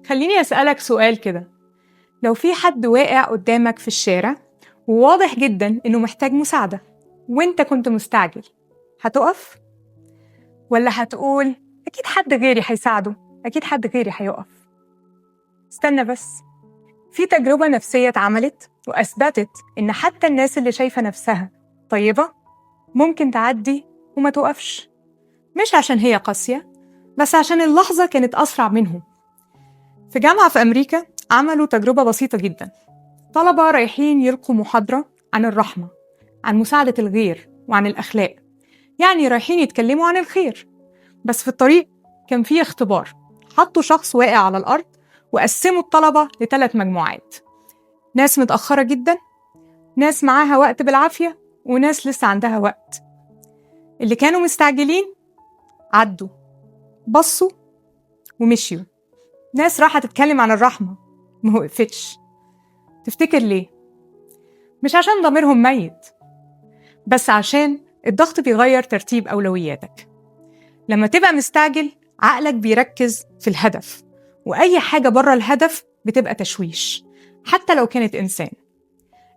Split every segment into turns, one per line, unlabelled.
خليني أسألك سؤال كده. لو في حد واقع قدامك في الشارع وواضح جدا إنه محتاج مساعدة وإنت كنت مستعجل، هتقف؟ ولا هتقول أكيد حد غيري هيساعده، أكيد حد غيري هيقف؟ استنى بس، في تجربة نفسية اتعملت وأثبتت إن حتى الناس اللي شايفة نفسها طيبة ممكن تعدي وما توقفش، مش عشان هي قاسية، بس عشان اللحظة كانت أسرع منهم. في جامعة في أمريكا عملوا تجربة بسيطة جدا. طلبة رايحين يلقوا محاضرة عن الرحمة، عن مساعدة الغير وعن الأخلاق، يعني رايحين يتكلموا عن الخير. بس في الطريق كان فيه اختبار، حطوا شخص واقع على الأرض وقسموا الطلبة ل3 مجموعات: ناس متأخرة جدا، ناس معاها وقت بالعافية، وناس لسه عندها وقت. اللي كانوا مستعجلين عدوا، بصوا ومشيوا. ناس راحت تتكلم عن الرحمة ما وقفتش. تفتكر ليه؟ مش عشان ضميرهم ميت، بس عشان الضغط بيغير ترتيب أولوياتك. لما تبقى مستعجل عقلك بيركز في الهدف، وأي حاجة بره الهدف بتبقى تشويش، حتى لو كانت إنسان.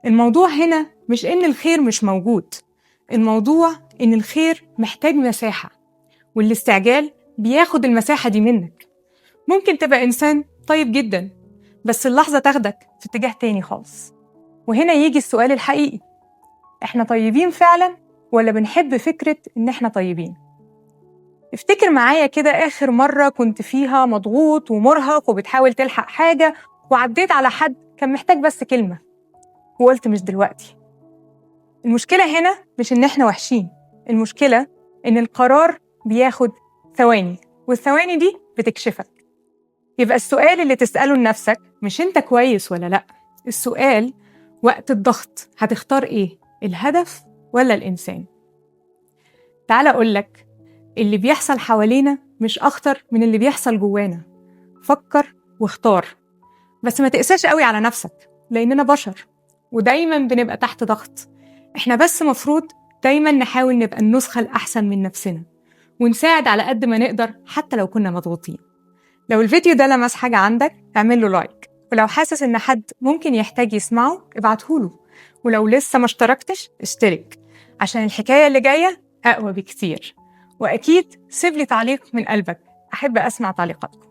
الموضوع هنا مش إن الخير مش موجود، الموضوع إن الخير محتاج مساحة، والاستعجال بياخد المساحة دي منك. ممكن تبقى إنسان طيب جدا، بس اللحظة تاخدك في اتجاه تاني خالص. وهنا يجي السؤال الحقيقي: إحنا طيبين فعلا ولا بنحب فكرة إن إحنا طيبين؟ افتكر معايا كده آخر مرة كنت فيها مضغوط ومرهق وبتحاول تلحق حاجة وعديت على حد كان محتاج بس كلمة وقلت مش دلوقتي. المشكلة هنا مش إن إحنا وحشين، المشكلة إن القرار بياخد ثواني، والثواني دي بتكشفك. يبقى السؤال اللي تسأله لنفسك مش أنت كويس ولا لأ، السؤال وقت الضغط هتختار إيه، الهدف ولا الإنسان؟ تعال أقولك، اللي بيحصل حوالينا مش أخطر من اللي بيحصل جوانا. فكر واختار، بس ما تقساش قوي على نفسك، لأننا بشر ودايما بنبقى تحت ضغط. إحنا بس مفروض دايما نحاول نبقى النسخة الأحسن من نفسنا، ونساعد على قد ما نقدر حتى لو كنا مضغوطين. لو الفيديو ده لمس حاجة عندك اعمل له لايك، ولو حاسس إن حد ممكن يحتاج يسمعه ابعتهوله، ولو لسه ما اشتركتش اشترك، عشان الحكاية اللي جاية أقوى بكتير. وأكيد سيب لي تعليق من قلبك، أحب أسمع تعليقاتكم.